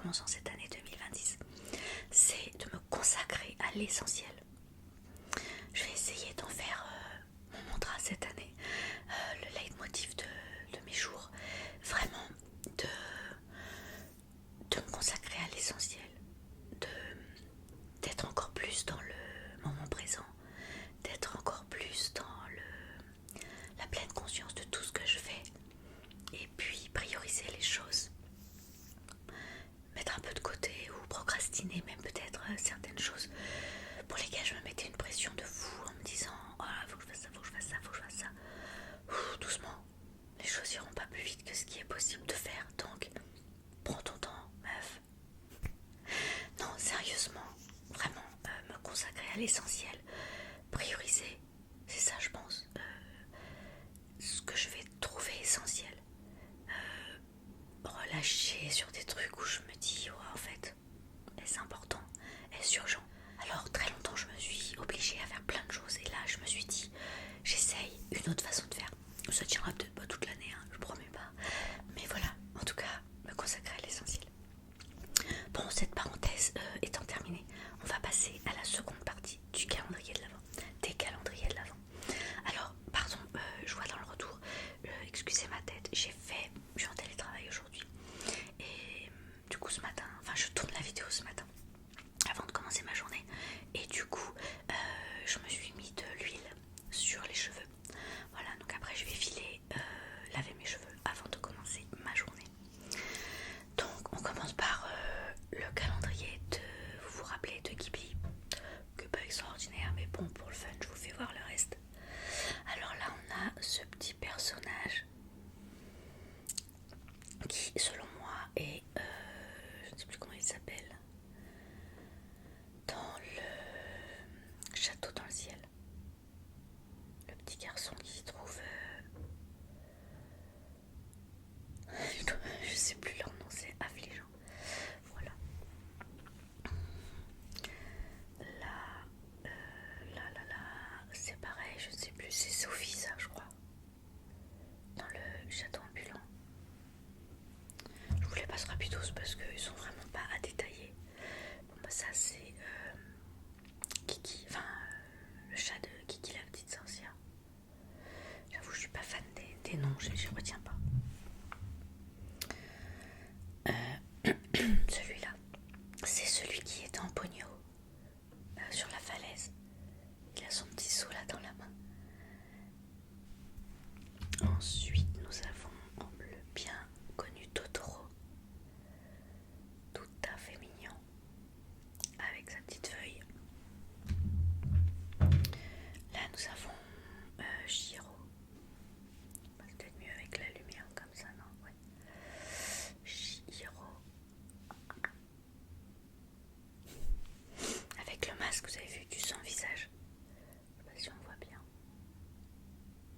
commençant cette année 2026, c'est de me consacrer à l'essentiel. Je vais essayer d'en faire mon mantra cette année, le leitmotiv de mes jours, vraiment de me consacrer à l'essentiel, d'être encore plus dans le moment présent, d'être encore plus dans la pleine conscience de tout ce que je fais, et puis prioriser les choses, mettre un peu de côté ou procrastiner même peut-être certaines choses pour lesquelles je me mettais une pression de fou en me disant « Oh, faut que je fasse ça, faut que je fasse ça, faut que je fasse ça ». Doucement, les choses iront pas plus vite que ce qui est possible de faire, donc prends ton temps, meuf. Non, sérieusement, vraiment, me consacrer à l'essentiel, prioriser, c'est ça je pense, ce que je vais trouver essentiel. Relâcher sur des trucs où je me dis ouais, en fait, est-ce important, est-ce urgent. Alors très longtemps je me suis obligée à faire plein de choses, et là je me suis dit j'essaye une autre façon de faire. Ça tiendra peut-être pas toute l'année, hein, je promets pas, mais voilà, en tout cas me consacrer à l'essentiel. Bon, cette parenthèse étant terminée, on va passer à la seconde partie du calendrier de l'Avent, des calendriers de l'Avent. Alors, pardon, je vois dans le retour, excusez ma tête, je suis en télétravail aujourd'hui. Et du coup ce matin, enfin je tourne la vidéo ce matin, avant de commencer ma journée. Et du coup, je me suis mis de l'huile sur les cheveux. Voilà, donc après je vais filer laver mes cheveux avant de commencer ma journée. Donc on commence par le calendrier de, vous vous rappelez, de Ghibli, que pas extraordinaire, mais bon, pour le fun, je vous fais voir le reste. Alors là, on a ce petit personnage qui, selon moi, est, je ne sais plus comment il s'appelle, dans le château dans le ciel. Le petit garçon qui trouve, je sais plus leur nom, c'est affligeant. Voilà. Là, c'est pareil, je ne sais plus, c'est Sophie ça, je crois, dans le château ambulant. Je voulais pas ce rapidos parce qu'ils sont vraiment pas à détailler. Bon bah ça c'est Kiki, enfin le chat de Kiki la petite sorcière. J'avoue je suis pas fan des noms, je retiens pas. Celui-là, c'est celui qui est en pogno sur la falaise. Il a son petit seau là dans la main. Ensuite nous avons le bien connu Totoro, tout à fait mignon, avec sa petite feuille. Là nous avons Chiro. C'est peut-être mieux avec la lumière comme ça, non? Ouais. Chiro. Avec le masque, vous avez vu, du sans visage. Je sais pas si on voit bien.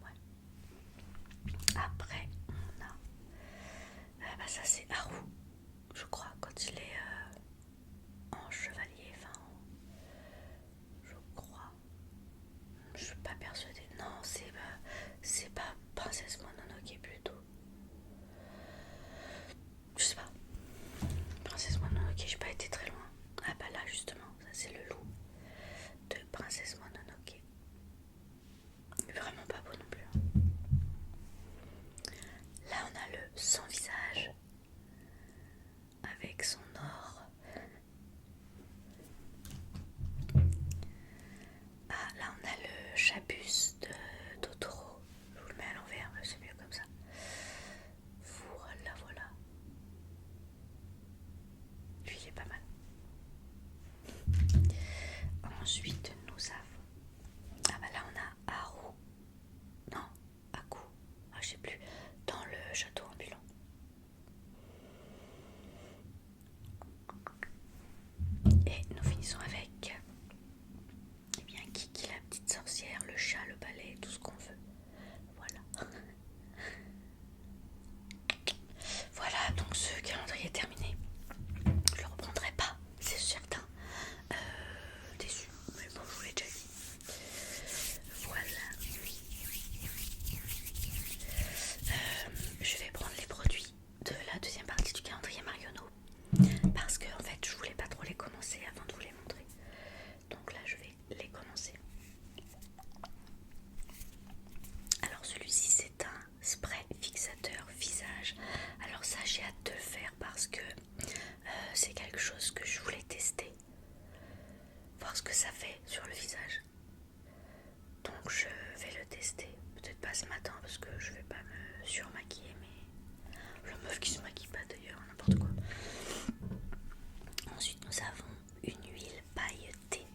Ouais. Après, on a... bah ça c'est Haru, je crois, quand il est en chevalier, enfin, je crois. Je suis pas persuadée. Non, c'est pas Princesse Mononoke plutôt. Je sais pas. Princesse Mononoke, j'ai pas été très loin. Ah bah là justement, ça c'est le loup de Princesse Mononoke. Il est vraiment pas beau non plus. Là on a le sans visage avec son or. Ah là on a le chabus de Totoro. Je vous le mets à l'envers, c'est mieux comme ça. Voilà. Lui il est pas mal. Ensuite nous avons... Ah bah là on a Haru. Non, Aku. Ah je sais plus. Dans le château ambulant. le faire parce que c'est quelque chose que je voulais tester, voir ce que ça fait sur le visage. Donc je vais le tester, peut-être pas ce matin parce que je vais pas me surmaquiller, mais la meuf qui se maquille pas d'ailleurs, n'importe quoi. Ensuite nous avons une huile pailletée.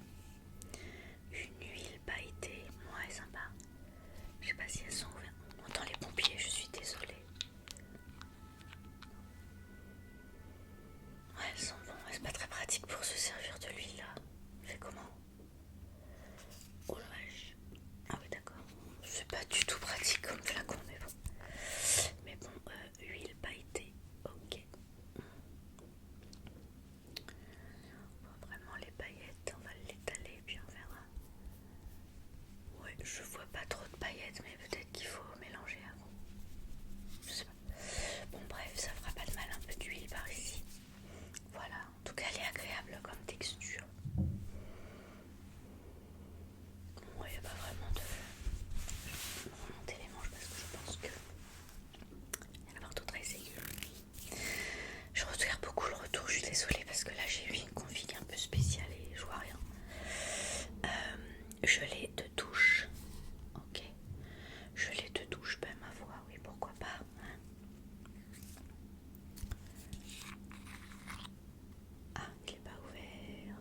Une huile pailletée, ouais, sympa. Je sais pas si elles sont ouvertes. On entend les pompiers, je suis désolée. Ouais, elles sont bonnes. C'est pas très pratique pour se servir de l'huile là. On fait comment? Oh la vache. Ah oui, d'accord. C'est pas du tout pratique comme flacon, mais bon. Mais bon, huile pailletée. Ok. On voit vraiment les paillettes. On va l'étaler puis on verra. Ouais, je vois pas trop de paillettes, mais peut-être qu'il faut mélanger avant. Je sais pas. Bon, bref, ça fera pas de mal un peu d'huile par ici. Voilà, en tout cas, elle est agréable comme texture. Bon, il n'y a pas vraiment de. Je vais remonter les manches parce que je pense que il y en a partout très aigu. Je regarde beaucoup le retour, je suis désolée parce que là j'ai eu une config un peu spéciale et je vois rien. Gelée de douche. Ok. Gelée de douche, ben ma voix, oui, pourquoi pas. Hein. Ah, il n'est pas ouvert.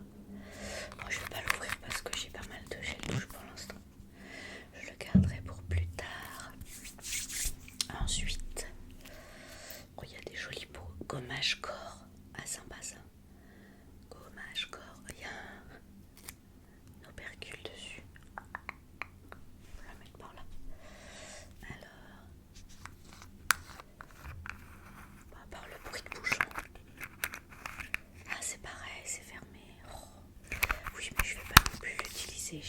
Moi je vais pas l'ouvrir parce que j'ai pas mal de gel douche pour l'instant. Je le garderai pour plus tard. Ensuite, oh, il y a des jolis pots. Gommage corps. Ah, sympa ça. Gommage corps. Il y a un opercule dessus. On va la mettre par là. Alors, bah, par le bruit de bouchon. Ah, c'est pareil, c'est fermé. Oh. Oui, mais je vais pas non plus l'utiliser.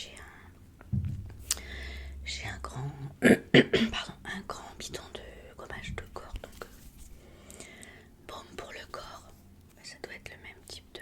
J'ai un grand, pardon, un grand bidon de gommage de corps, donc baume pour le corps. Ça doit être le même type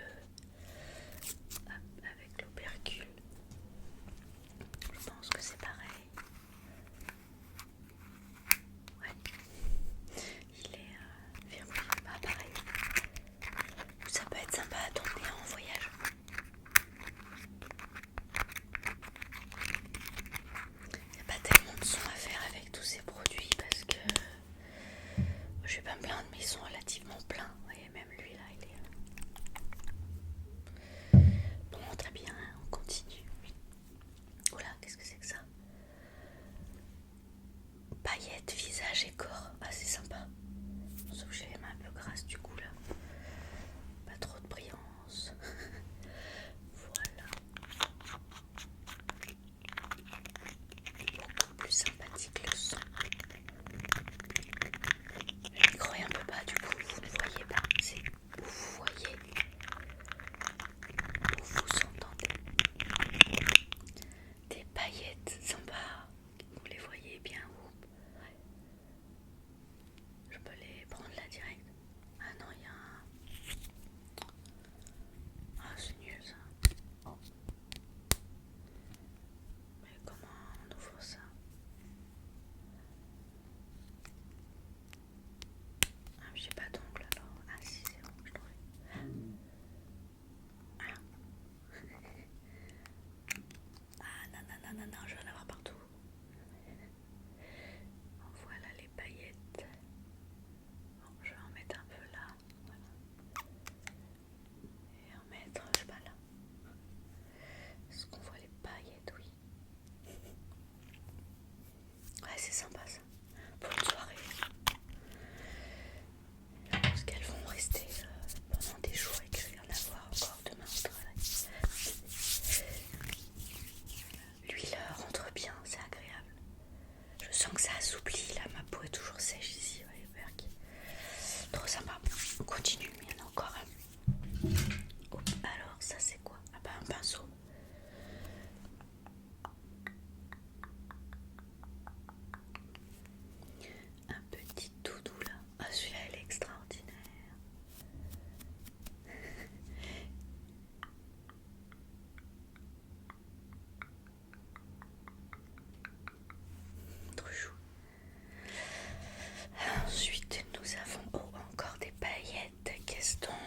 restant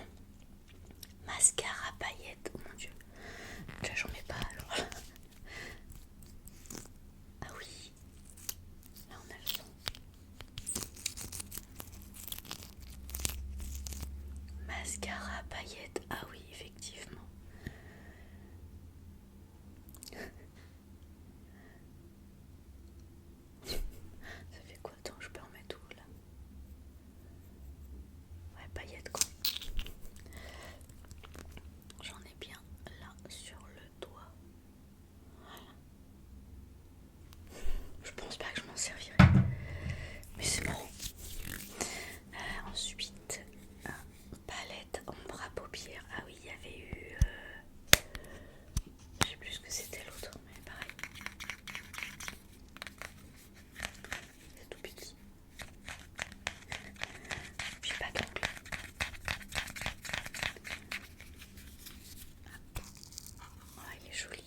mascara paillettes. Oh mon dieu, là j'en mets pas alors. Ah oui, là on a le son. Mascara paillettes, ah oui effectivement. Ça fait quoi? Attends, je peux en mettre où là? Ouais, paillettes quoi. J'en ai bien là sur le doigt. Voilà. Je pense pas que je m'en servirai, mais c'est bon. Ensuite, palette ombre à paupières. Ah oui, il y avait eu... je sais plus ce que c'était l'autre, mais pareil. C'est tout petit. Puis pas d'ongle. Ouais, il est joli.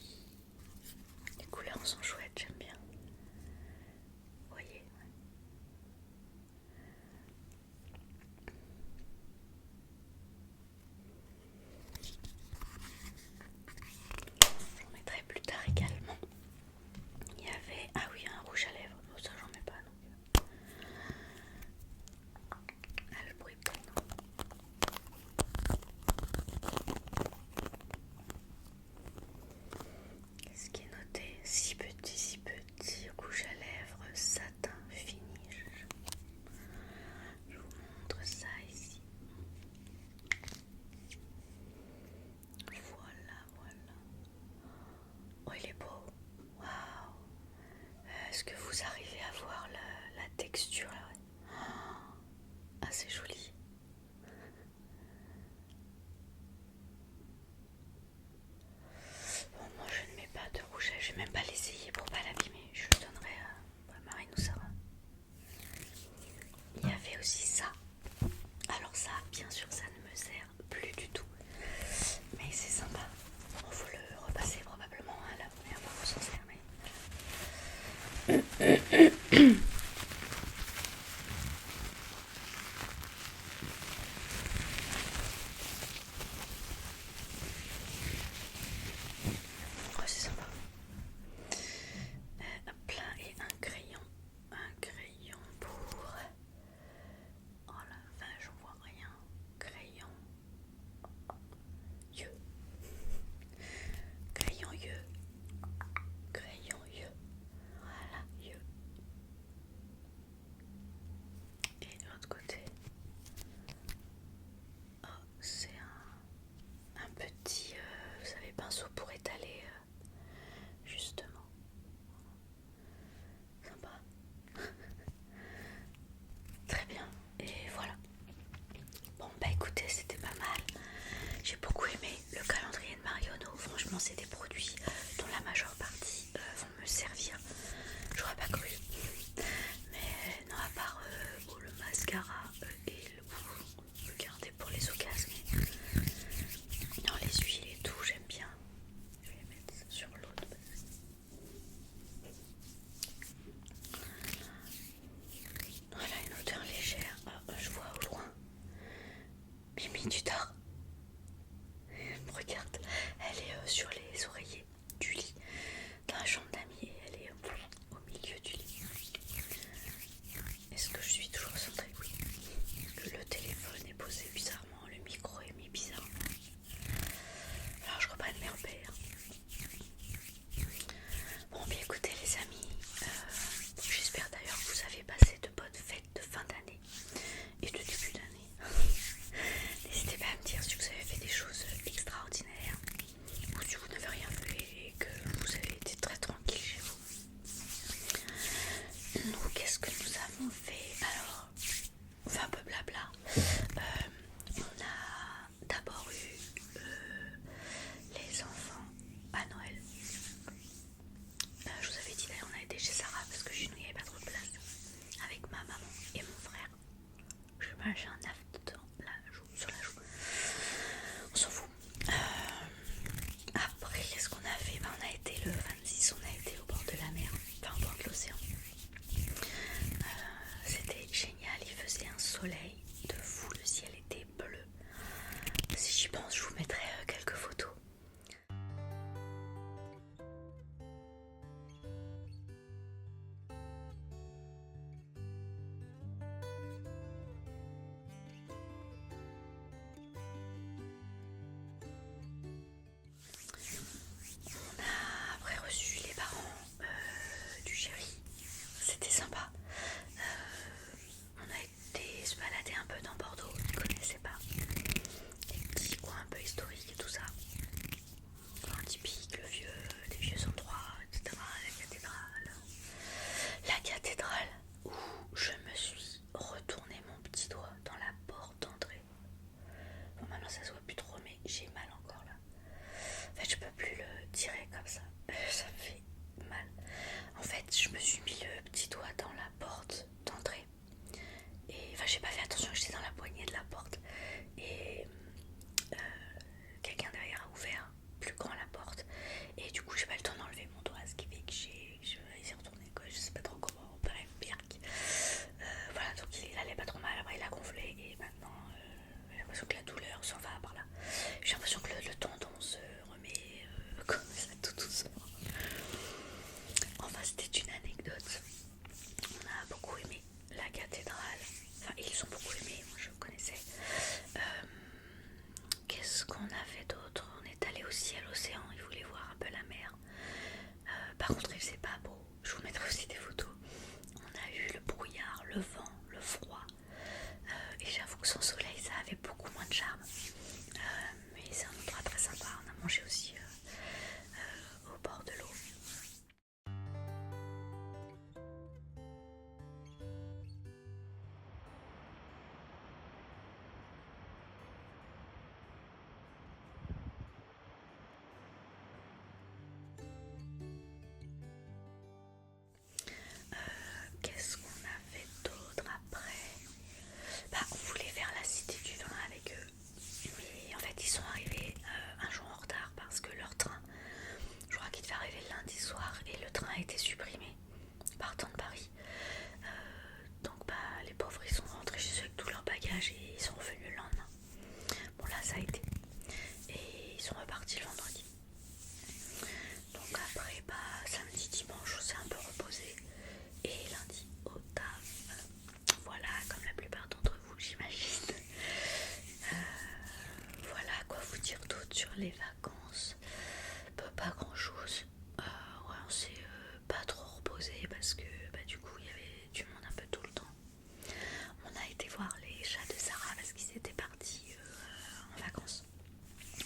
Les couleurs sont chouettes, j'aime bien. Vous voyez, ouais. J'en mettrai plus tard également. Il y avait... Ah oui, un rouge à lèvres. Oh, ça, j'en mets pas non. Ah, le bruit bon. Qu'est-ce qui est noté? Si petit rouge à lèvres satin finish. Je vous montre ça ici. Voilà. Oh, il est beau. Waouh. Est-ce que vous arrivez à voir la texture là? Ah, c'est joli. Bon, moi je ne mets pas de rouge, je vais même pas l'essayer pour pas l'abîmer. Je le donnerai à Marine ou Sarah. Il y avait aussi ça. Alors ça, bien sûr, ça ne me sert plus du tout. Mais c'est sympa. Il faut le repasser probablement à la première fois qu'on s'en sert. Oh, c'est sympa. Hop là, et un crayon. Un crayon pour... Oh la vache, j'en vois rien. Crayon. Yeux. Crayon yeux. Crayon yeux. Voilà, yeux. Et de l'autre côté, oh, c'est un petit, vous savez, pinceau pour étaler, justement. Sympa. Très bien. Et voilà. Bon, bah écoutez, c'était pas mal. J'ai beaucoup aimé le calendrier de Marionneau. Franchement, c'est des produits dont la majeure partie vont me servir. J'aurais pas cru. Mais non, à part le mascara et le garder pour les occasions. Non, les huiles et tout, j'aime bien. Je vais les mettre sur l'autre. Voilà, une odeur légère. Ah, je vois au loin. Mimi, tu dors? Regarde, elle est sur les oreillers du lit, dans la chambre d'amis, et elle est au milieu du lit. Est-ce que je suis toujours centrée? Oui. Le téléphone est posé bizarrement, le micro est mis bizarrement. Alors je reprenne mes repères. Bon, bien écoutez les amis, j'espère d'ailleurs que vous avez passé de bonnes fêtes de fin d'année et de début d'année. N'hésitez pas à me dire si vous avez fait des choses extraordinaires ou si vous n'avez rien fait plus le tirer comme ça. Ça me fait mal. En fait, je me suis mis le petit doigt dans la porte d'entrée. Et enfin, j'ai pas fait attention que j'étais dans la poignée de la porte. Et quelqu'un derrière a ouvert plus grand la porte. Et du coup, j'ai pas eu le temps d'enlever mon doigt, ce qui fait que il s'est retourné, quoi. Je sais pas trop comment. Bref, Birk. Voilà, donc il allait pas trop mal. Après, il a gonflé. Et maintenant, j'ai l'impression que la douleur s'en va par là. J'ai l'impression que le tendon se remet comme ça tout doucement. Enfin, c'était une anecdote. On a beaucoup aimé la cathédrale. Enfin, ils ont beaucoup aimé, moi je connaissais. Qu'est-ce qu'on a fait d'autre? On est allé aussi à l'océan, ils voulaient voir un peu la mer. Par contre, il faisait pas beau. Je vous mettrai aussi des photos. On a eu le brouillard, le vent, le froid. Et j'avoue que sans soleil, ça avait beaucoup moins de charme. Mais c'est un endroit très sympa. On a mangé aussi au bord de l'eau. Qu'est-ce qu'on a fait d'autre après? Bah, on voulait faire la cité du vin avec eux. Mais en fait, ils sont arrivés un jour en retard parce que leur train, je crois qu'il devait arriver le lundi soir et le train a été supprimé partant de Paris. Donc bah, les pauvres, ils sont rentrés chez eux avec tous leurs bagages et ils sont revenus le lendemain. Bon là, ça a été. Et ils sont repartis le vendredi. Donc après, bah, samedi, dimanche, on s'est un peu reposé. Et lundi, au taf. Voilà, comme la plupart d'entre vous, j'imagine. Voilà, quoi vous dire d'autre sur les vacances? Pas grand chose. Ouais, on s'est pas trop reposé parce que bah, du coup, il y avait du monde un peu tout le temps. On a été voir les chats de Sarah parce qu'ils étaient partis en vacances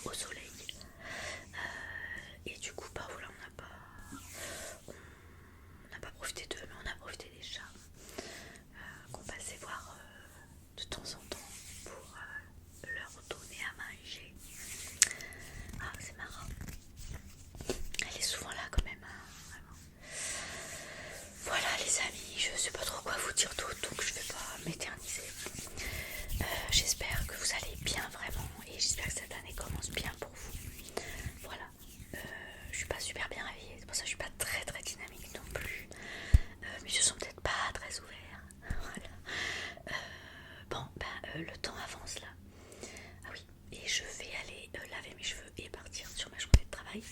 au soleil. Et du coup, bah voilà, on n'a pas profité d'eux, mais on a profité des chats qu'on passait voir de temps en temps pour leur donner à manger. Ah, c'est marrant. Elle est souvent là quand même, hein, vraiment. Voilà les amis, je sais pas trop quoi vous dire d'autre, donc je vais pas m'éterniser. J'espère que vous allez bien vraiment et j'espère que cette année commence bien pour vous. Voilà, je suis pas super bien réveillée, c'est pour ça que je suis pas très très dynamique non plus. Mes yeux sont peut-être pas très ouverts. Voilà. Bon, le temps avance là. Ah oui, et je vais aller laver mes cheveux et partir sur ma journée de travail.